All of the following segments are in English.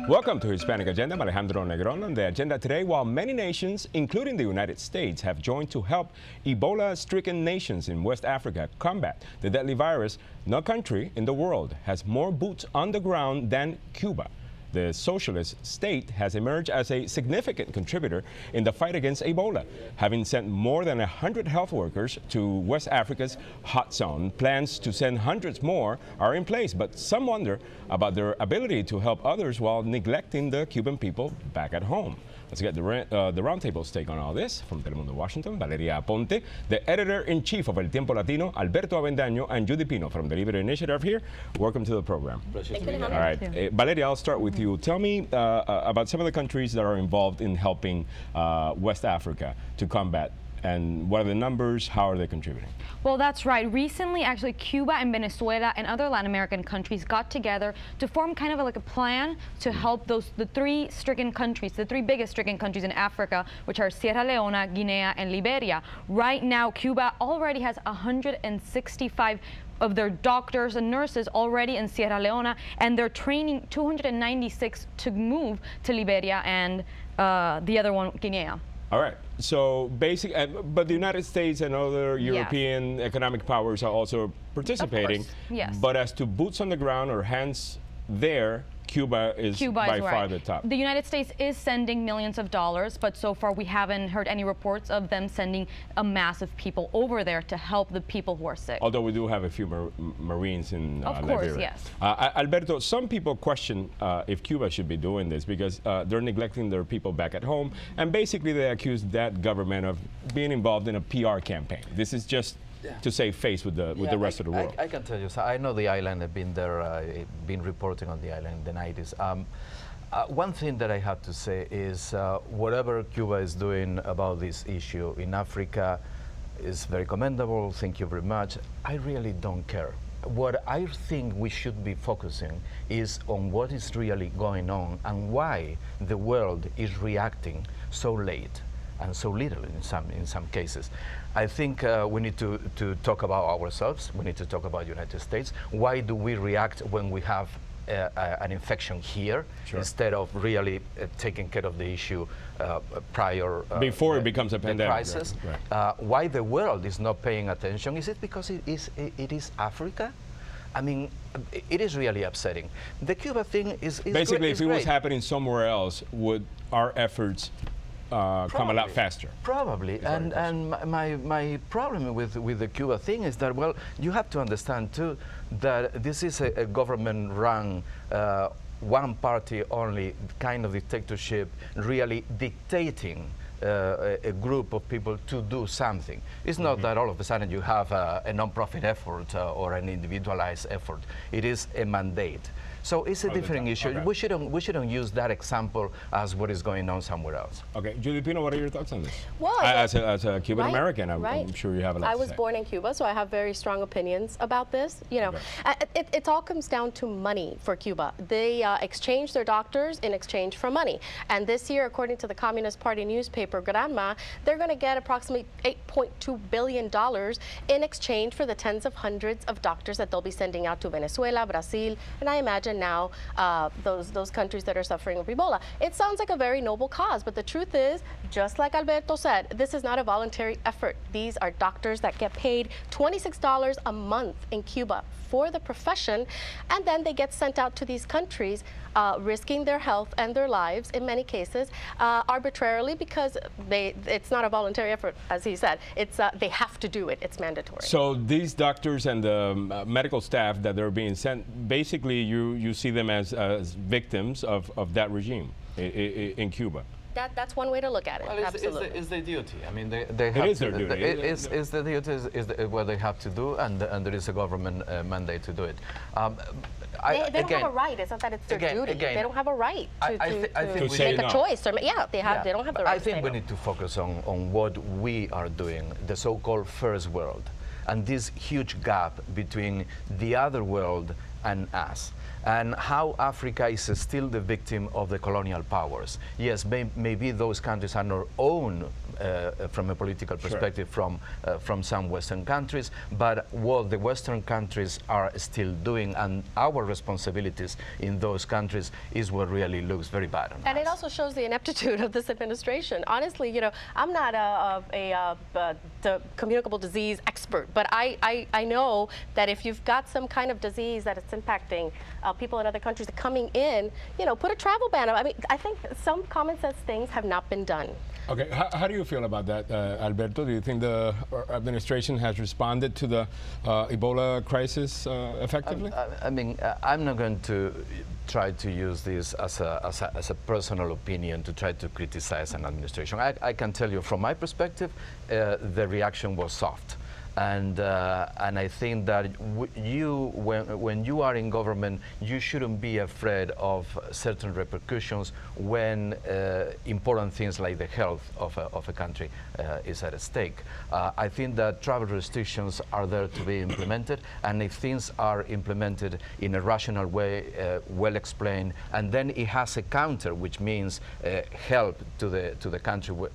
Welcome to Hispanic Agenda. I'm Alejandro Negron. On the agenda today, while many nations, including the United States, have joined to help Ebola-stricken nations in West Africa combat the deadly virus, no country in the world has more boots on the ground than Cuba. The socialist state has emerged as a significant contributor in the fight against Ebola, having sent more than 100 health workers to West Africa's hot zone. Plans to send hundreds more are in place, but some wonder about their ability to help others while neglecting the Cuban people back at home. Let's get the roundtable's take on all this. From Telemundo Washington, Valeria Aponte, the editor-in-chief of El Tiempo Latino, Alberto Avendaño, and Judy Pino from the Libre Initiative here. Welcome to the program. Pleasure to be here. All right, Valeria, I'll start with you. Tell me about some of the countries that are involved in helping West Africa to combat, and what are the numbers, how are they contributing? Well, that's right. Recently, actually, Cuba and Venezuela and other Latin American countries got together to form kind of like a plan to help the three biggest stricken countries in Africa, which are Sierra Leone, Guinea, and Liberia. Right now, Cuba already has 165 of their doctors and nurses already in Sierra Leone, and they're training 296 to move to Liberia and the other one, Guinea. All right. So but the United States and other European economic powers are also participating. Of course. Yes. But as to boots on the ground or hands there, Cuba is by far the top. The United States is sending millions of dollars, but so far we haven't heard any reports of them sending a mass of people over there to help the people who are sick. Although we do have a few Marines in Liberia. Of course, yes. Alberto, some people question if Cuba should be doing this because they're neglecting their people back at home, and basically they accuse that government of being involved in a PR campaign. This is just to save face with the rest of the world. I can tell you, so I know the island. I've been there, been reporting on the island in the 90s. One thing that I have to say is whatever Cuba is doing about this issue in Africa is very commendable. Thank you very much. I really don't care. What I think we should be focusing is on what is really going on and why the world is reacting so late and so little in some cases. I think we need to talk about ourselves. We need to talk about United States. Why do we react when we have an infection here instead of really taking care of the issue prior before it becomes a pandemic crisis? Right. Why the world is not paying attention? Is it because it is Africa? I mean, it is really upsetting. The Cuba thing is basically if it was happening somewhere else, would our efforts come a lot faster? Probably. And my problem with the Cuba thing is that, well, you have to understand too that this is a government-run, one party only kind of dictatorship, really dictating a group of people to do something. It's not that all of a sudden you have a non-profit effort or an individualized effort. It is a mandate. So it's a different issue. Okay. We shouldn't use that example as what is going on somewhere else. Okay, Judy Pino, what are your thoughts on this? Well, as a Cuban American, I'm sure you have a lot to say. I was born in Cuba, so I have very strong opinions about this. You know, it all comes down to money for Cuba. They exchange their doctors in exchange for money, and this year, according to the Communist Party newspaper Granma, they're going to get approximately $8.2 billion in exchange for the tens of hundreds of doctors that they'll be sending out to Venezuela, Brazil, and I imagine now those countries that are suffering of Ebola. It sounds like a very noble cause, but the truth is, just like Alberto said, this is not a voluntary effort. These are doctors that get paid $26 a month in Cuba for the profession, and then they get sent out to these countries, risking their health and their lives in many cases arbitrarily, because it's not a voluntary effort, as he said. It's they have to do it. It's mandatory. So these doctors and the medical staff that they're being sent, basically you see them as victims of that regime in Cuba. That's one way to look at it. Well, absolutely. It's their duty. I mean, they have it is their duty. It's the duty is what they have to do, and there is a government mandate to do it. They don't have a right. It's not that it's their duty. They don't have a right to make a choice. Or, yeah, they don't have the right. I think we need to focus on what we are doing, the so-called first world, and this huge gap between the other world and us, and how Africa is still the victim of the colonial powers. Yes, maybe those countries are not owned from a political perspective from some Western countries, but what the Western countries are still doing and our responsibilities in those countries is what really looks very bad on us. And it also shows the ineptitude of this administration. Honestly, you know, I'm not the communicable disease expert, but I know that if you've got some kind of disease that it's impacting people in other countries coming in, you know, put a travel ban. I mean, I think some common sense things have not been done. Okay, how do you feel about that, Alberto? Do you think the administration has responded to the Ebola crisis effectively? I mean, I'm not going to try to use this as a personal opinion to try to criticize an administration. I can tell you from my perspective, the reaction was soft. And I think that when you are in government, you shouldn't be afraid of certain repercussions when important things like the health of a country is at stake. I think that travel restrictions are there to be implemented, and if things are implemented in a rational way, well explained, and then it has a counter, which means help to the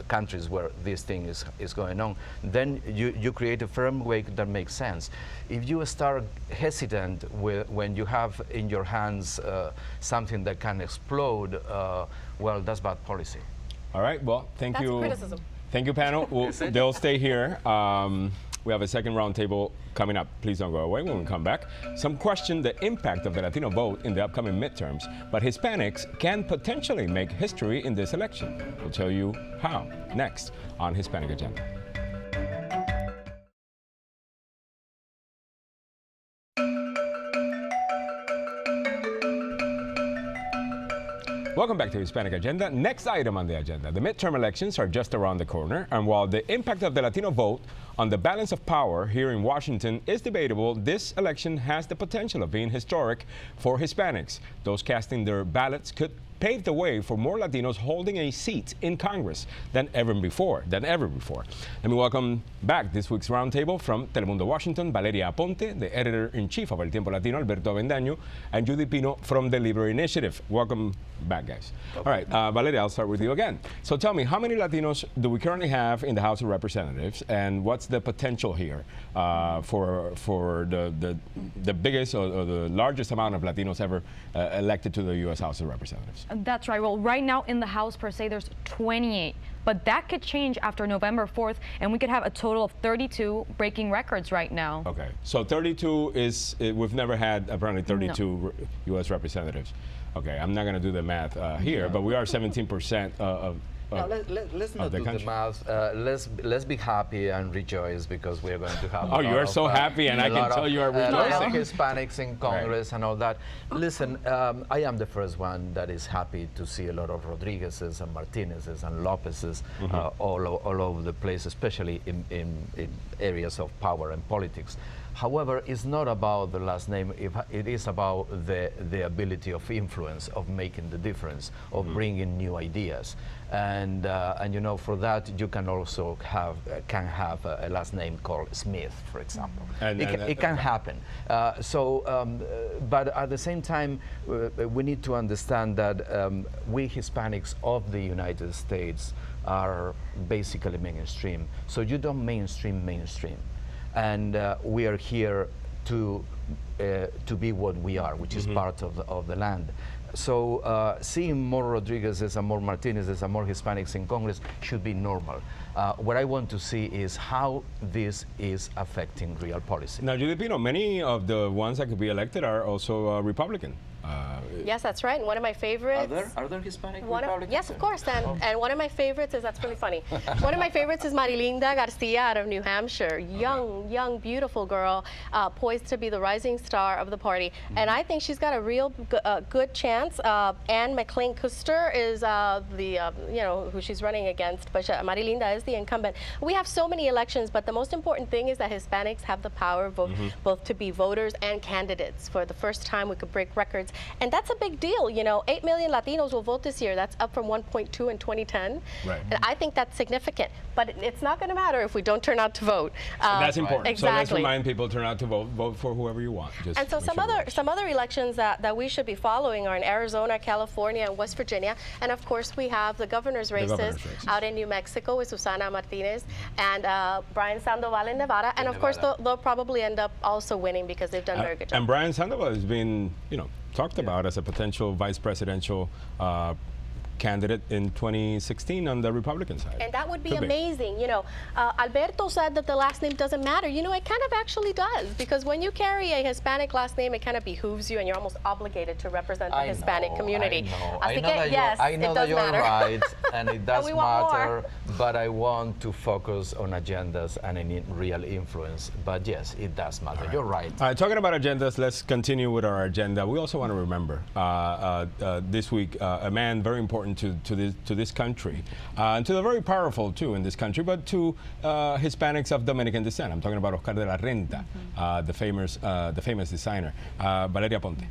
countries where this thing is going on, then you create a framework that makes sense. If you start hesitant when you have in your hands something that can explode, well, that's bad policy. All right, well, thank you. That's criticism. Thank you, panel. They'll stay here. We have a second roundtable coming up. Please don't go away when we come back. Some question the impact of the Latino vote in the upcoming midterms, but Hispanics can potentially make history in this election. We'll tell you how next on Hispanic Agenda. Welcome back to Hispanic Agenda. Next item on the agenda. The midterm elections are just around the corner, and while the impact of the Latino vote on the balance of power here in Washington is debatable, this election has the potential of being historic for Hispanics. Those casting their ballots could pave the way for more Latinos holding a seat in Congress than ever before. Let me welcome back this week's roundtable from Telemundo Washington, Valeria Aponte, the editor-in-chief of El Tiempo Latino, Alberto Avendaño, and Judy Pino from the Libre Initiative. Welcome back, guys. All right, Valeria, I'll start with you again. So tell me, how many Latinos do we currently have in the House of Representatives, and what's the potential here for the biggest or the largest amount of Latinos ever elected to the U.S. House of Representatives? That's right. Well, right now in the House per se, there's 28. But that could change after November 4th, and we could have a total of 32 breaking records right now. Okay. So 32 is, we've never had apparently 32 U.S. representatives. Okay, I'm not going to do the math here, but we are 17% of now, let's not do the math. Let's be happy and rejoice because we're going to have. Oh, you are so happy, and I can tell you are rejoicing. A lot of Hispanics in Congress and all that. Listen, I am the first one that is happy to see a lot of Rodriguez's and Martinez's and Lopez's all over the place, especially in areas of power and politics. However, it's not about the last name. It is about the ability of influence, of making the difference, of bringing new ideas. And you know, for that you can also have a last name called Smith, for example. It can happen. But at the same time, we need to understand that we Hispanics of the United States are basically mainstream. So you don't mainstream. And we are here to be what we are, which is part of the land. So seeing more Rodriguez's and more Martinez's and more Hispanics in Congress should be normal. What I want to see is how this is affecting real policy. Now, Judy Pino, many of the ones that could be elected are also Republican. Yes, that's right. And one of my favorites. Are there Hispanic Republicans? Yes, of course. And one of my favorites is, that's really funny. One of my favorites is Marilinda Garcia out of New Hampshire. Young, beautiful girl, poised to be the rising star of the party. And I think she's got a real good chance. Ann McLean Kuster is who she's running against, but Marilinda is the incumbent. We have so many elections, but the most important thing is that Hispanics have the power both to be voters and candidates. For the first time, we could break records And that's a big deal. You know, 8 million Latinos will vote this year. That's up from 1.2 in 2010. Right. And I think that's significant. But it's not going to matter if we don't turn out to vote. That's important. Exactly. So let's remind people, turn out to vote. Vote for whoever you want. Just and so some other elections that we should be following are in Arizona, California, and West Virginia. And of course, we have the governor's races out in New Mexico with Susana Martinez and Brian Sandoval in Nevada. And of course, they'll probably end up also winning because they've done a very good job. And Brian Sandoval has been, talked about as a potential vice presidential candidate in 2016 on the Republican side. And that would be amazing. You know, Alberto said that the last name doesn't matter. You know, it kind of actually does, because when you carry a Hispanic last name, it kind of behooves you and you're almost obligated to represent the Hispanic community. I know that you're right, and it does matter, but I want to focus on agendas and any real influence. But yes, it does matter. You're right. Talking about agendas, let's continue with our agenda. We also want to remember this week a man very important to this country, and to the very powerful too in this country, but to Hispanics of Dominican descent. I'm talking about Oscar de la Renta, the famous designer. Valeria Ponte.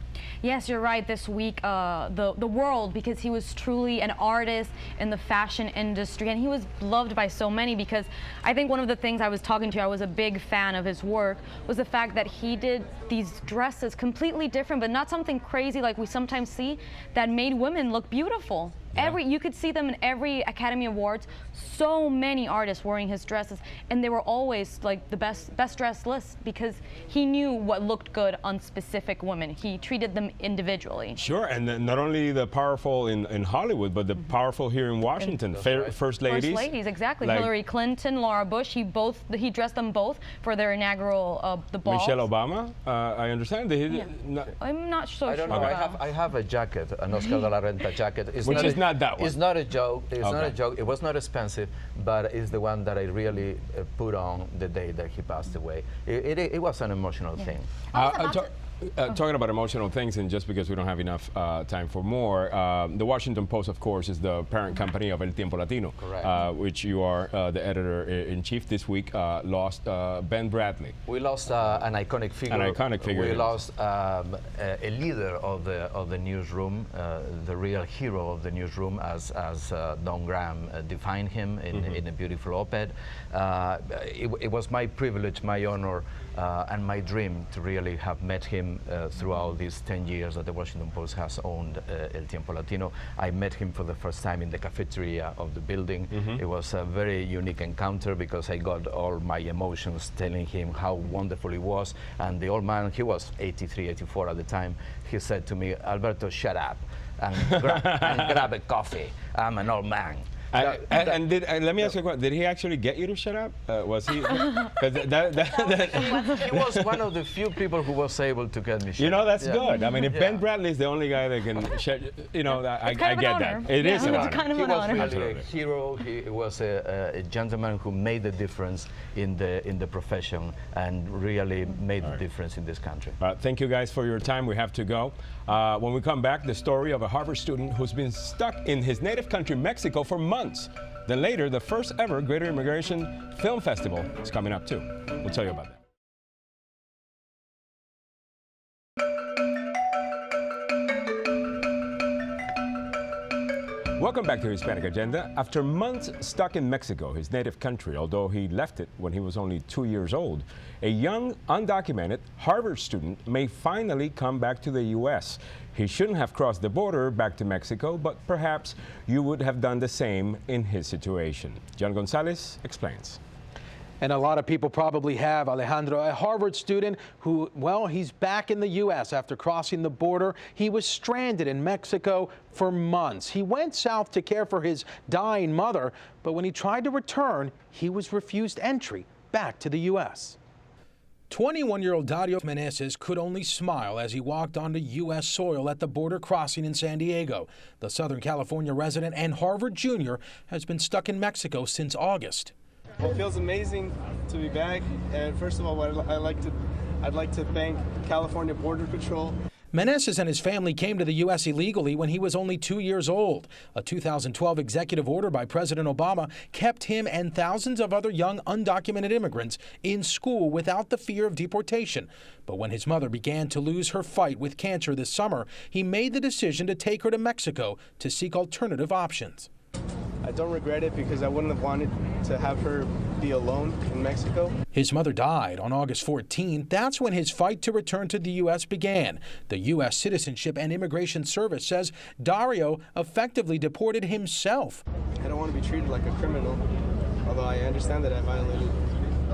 Yes, you're right. This week, the world, because he was truly an artist in the fashion industry, and he was loved by so many. Because I think one of the things I was a big fan of his work, was the fact that he did these dresses completely different, but not something crazy like we sometimes see, that made women look beautiful. Yeah. You could see them in every Academy Awards. So many artists wearing his dresses, and they were always like the best dressed list, because he knew what looked good on specific women. He treated them individually. Sure, and not only the powerful in Hollywood, but the powerful here in Washington. First ladies. First ladies, exactly. Like Hillary Clinton, Laura Bush. He dressed them both for their inaugural the ball. Michelle Obama, I understand. I'm not so sure. I don't know. I have a jacket, an Oscar de la Renta jacket. Which is not that one. It's not a joke. It's not a joke. It was not expensive, but it's the one that I really put on the day that he passed away. It was an emotional thing. Talking about emotional things, and just because we don't have enough time for more, the Washington Post, of course, is the parent company of El Tiempo Latino, which you are the editor-in-chief. This week lost Ben Bradley. We lost an iconic figure. An iconic figure. We lost a leader of the newsroom, the real hero of the newsroom, as Don Graham defined him in a beautiful op-ed. It was my privilege, my honor, and my dream to really have met him throughout these 10 years that the Washington Post has owned El Tiempo Latino. I met him for the first time in the cafeteria of the building. It was a very unique encounter, because I got all my emotions telling him how wonderful he was. And the old man, he was 83, 84 at the time, he said to me, "Alberto, shut up and grab a coffee. I'm an old man." Let me ask you a question. Did he actually get you to shut up? Was he? He was one of the few people who was able to get me shut up. That's good. I mean, if Ben Bradley is the only guy that can shut, I get that. It is an honor. Kind of an honor. He was really a hero. He was a gentleman who made a difference in the profession, and really made a difference in this country. Thank you guys for your time. We have to go. When we come back, the story of a Harvard student who's been stuck in his native country, Mexico, for months. Then later, the first ever Greater Immigration Film Festival is coming up too. We'll tell you about that. Welcome back to Hispanic Agenda. After months stuck in Mexico, his native country, although he left it when he was only 2 years old, a young, undocumented Harvard student may finally come back to the U.S. He shouldn't have crossed the border back to Mexico, but perhaps you would have done the same in his situation. John Gonzalez explains. And a lot of people probably have. Alejandro, a Harvard student who, well, he's back in the U.S. after crossing the border. He was stranded in Mexico for months. He went south to care for his dying mother, but when he tried to return, he was refused entry back to the U.S. 21-year-old Dario Meneses could only smile as he walked onto U.S. soil at the border crossing in San Diego. The Southern California resident and Harvard junior has been stuck in Mexico since August. Well, it feels amazing to be back, and first of all, I'd like to thank California Border Patrol. Meneses and his family came to the U.S. illegally when he was only 2 years old. A 2012 executive order by President Obama kept him and thousands of other young undocumented immigrants in school without the fear of deportation. But when his mother began to lose her fight with cancer this summer, he made the decision to take her to Mexico to seek alternative options. I don't regret it because I wouldn't have wanted to have her be alone in Mexico. His mother died on August 14. That's when his fight to return to the U.S. began. The U.S. Citizenship and Immigration Service says Dario effectively deported himself. I don't want to be treated like a criminal, although I understand that I violated,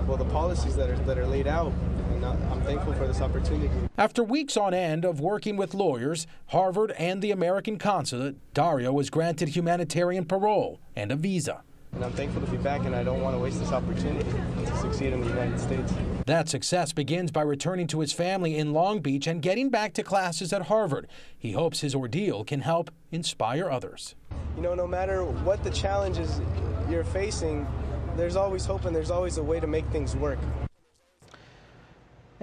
well, the policies that are laid out. And I'm thankful for this opportunity. After weeks on end of working with lawyers, Harvard, and the American consulate, Dario was granted humanitarian parole and a visa. And I'm thankful to be back, and I don't want to waste this opportunity to succeed in the United States. That success begins by returning to his family in Long Beach and getting back to classes at Harvard. He hopes his ordeal can help inspire others. You know, no matter what the challenges you're facing, there's always hope and there's always a way to make things work.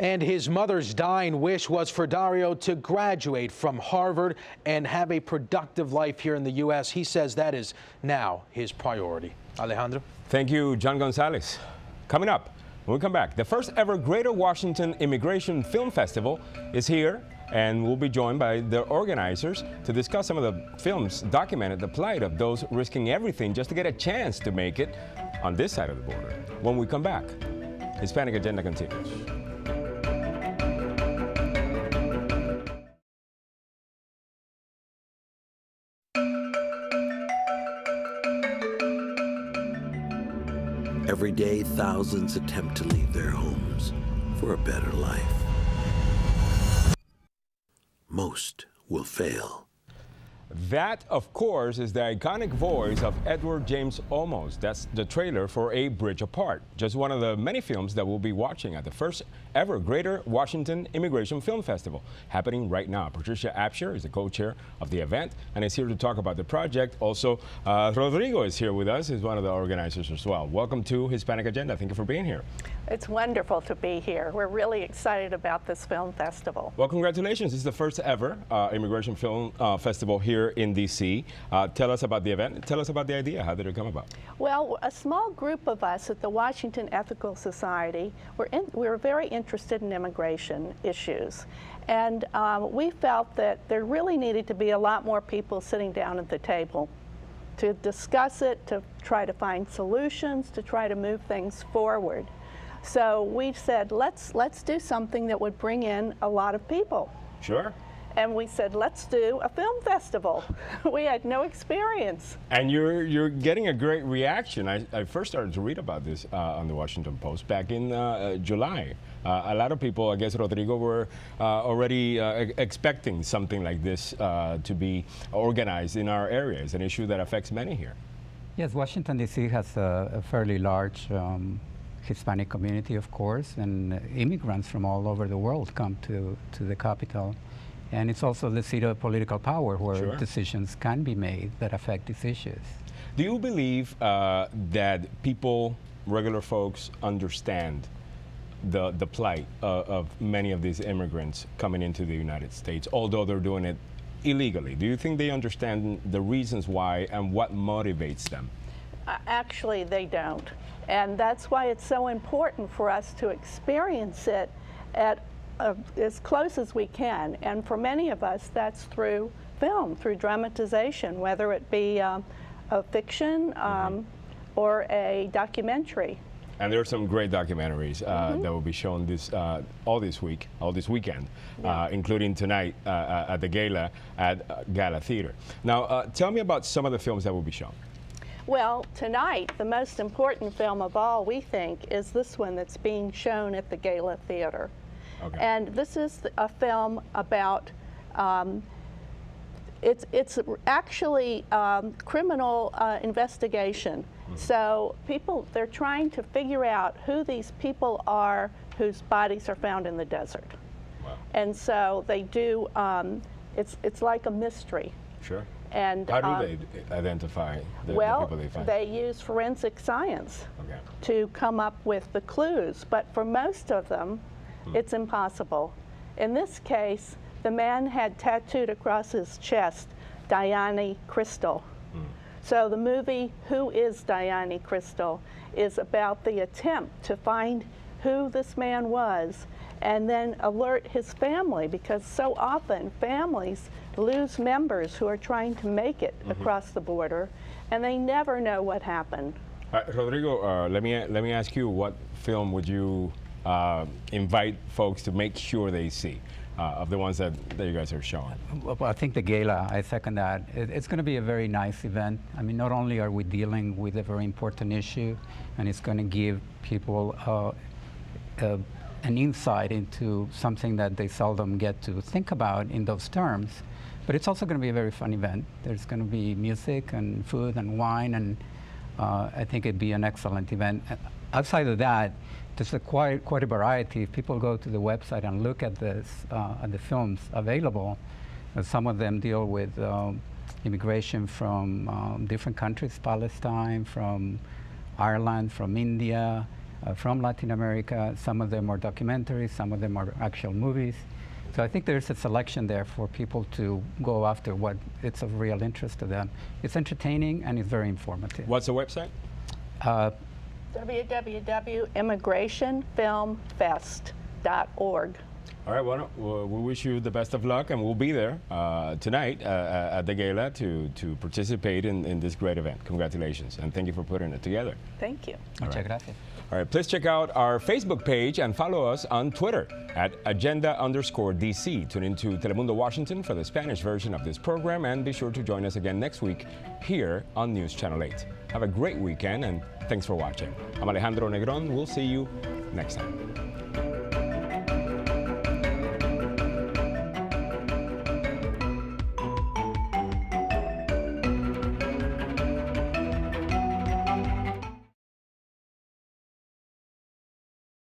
And his mother's dying wish was for Dario to graduate from Harvard and have a productive life here in the U.S. He says that is now his priority. Alejandro? Thank you, John Gonzalez. Coming up, when we come back, the first ever Greater Washington Immigration Film Festival is here, and we'll be joined by the organizers to discuss some of the films documented the plight of those risking everything just to get a chance to make it on this side of the border. When we come back, Hispanic Agenda continues. Every day, thousands attempt to leave their homes for a better life. Most will fail. That, of course, is the iconic voice of Edward James Olmos. That's the trailer for A Bridge Apart, just one of the many films that we'll be watching at the first ever Greater Washington Immigration Film Festival, happening right now. Patricia Absher is the co-chair of the event and is here to talk about the project. Also, Rodrigo is here with us. He's one of the organizers as well. Welcome to Hispanic Agenda. Thank you for being here. It's wonderful to be here. We're really excited about this film festival. Well, congratulations. This is the first ever Immigration Film Festival here in D.C. Tell us about the event. Tell us about the idea. How did it come about? Well, a small group of us at the Washington Ethical Society, we were very interested in immigration issues. And we felt that there really needed to be a lot more people sitting down at the table to discuss it, to try to find solutions, to try to move things forward. So we said, let's do something that would bring in a lot of people. Sure. And we said, let's do a film festival. We had no experience. And you're getting a great reaction. I first started to read about this on the Washington Post back in July. A lot of people, I guess Rodrigo, were already expecting something like this to be organized in our area. It's an issue that affects many here. Yes, Washington, D.C. has a fairly large Hispanic community, of course, and immigrants from all over the world come to the capital. And it's also the seat of political power where Sure. decisions can be made that affect these issues. Do you believe that people, regular folks, understand the plight of many of these immigrants coming into the United States, although they're doing it illegally? Do you think they understand the reasons why and what motivates them? Actually, they don't. And that's why it's so important for us to experience it at as close as we can. And for many of us, that's through film, through dramatization, whether it be a fiction or a documentary. And there are some great documentaries that will be shown all this weekend, including tonight at the gala at Gala Theater. Now, tell me about some of the films that will be shown. Well, tonight, the most important film of all, we think, is this one that's being shown at the Gala Theater. Okay. And this is a film about, it's actually criminal investigation. So they're trying to figure out who these people are whose bodies are found in the desert. Wow. And so they do, it's like a mystery. Sure. And how do they identify the people they find? They use forensic science Okay. to come up with the clues, but for most of them, it's impossible. In this case, the man had tattooed across his chest, Diane Crystal. So the movie, Who is Diane Crystal, is about the attempt to find who this man was and then alert his family, because so often families lose members who are trying to make it across the border, and they never know what happened. Rodrigo, let me ask you, what film would you invite folks to make sure they see of the ones that you guys are showing? Well, I think the gala, I second that. It's going to be a very nice event. I mean, not only are we dealing with a very important issue, and it's going to give people an insight into something that they seldom get to think about in those terms, but it's also going to be a very fun event. There's going to be music and food and wine, and I think it'd be an excellent event. Outside of that, there's quite a variety. If people go to the website and look at this, at the films available, some of them deal with immigration from different countries, Palestine, from Ireland, from India, from Latin America. Some of them are documentaries, some of them are actual movies. So I think there's a selection there for people to go after what it's of real interest to them. It's entertaining and it's very informative. What's the website? www.immigrationfilmfest.org. All right, well, we wish you the best of luck, and we'll be there tonight at the gala to participate in this great event. Congratulations, and thank you for putting it together. Thank you. Muchas gracias. All right, please check out our Facebook page and follow us on Twitter at agenda_DC. Tune into Telemundo Washington for the Spanish version of this program, and be sure to join us again next week here on News Channel 8. Have a great weekend, and thanks for watching. I'm Alejandro Negron. We'll see you next time.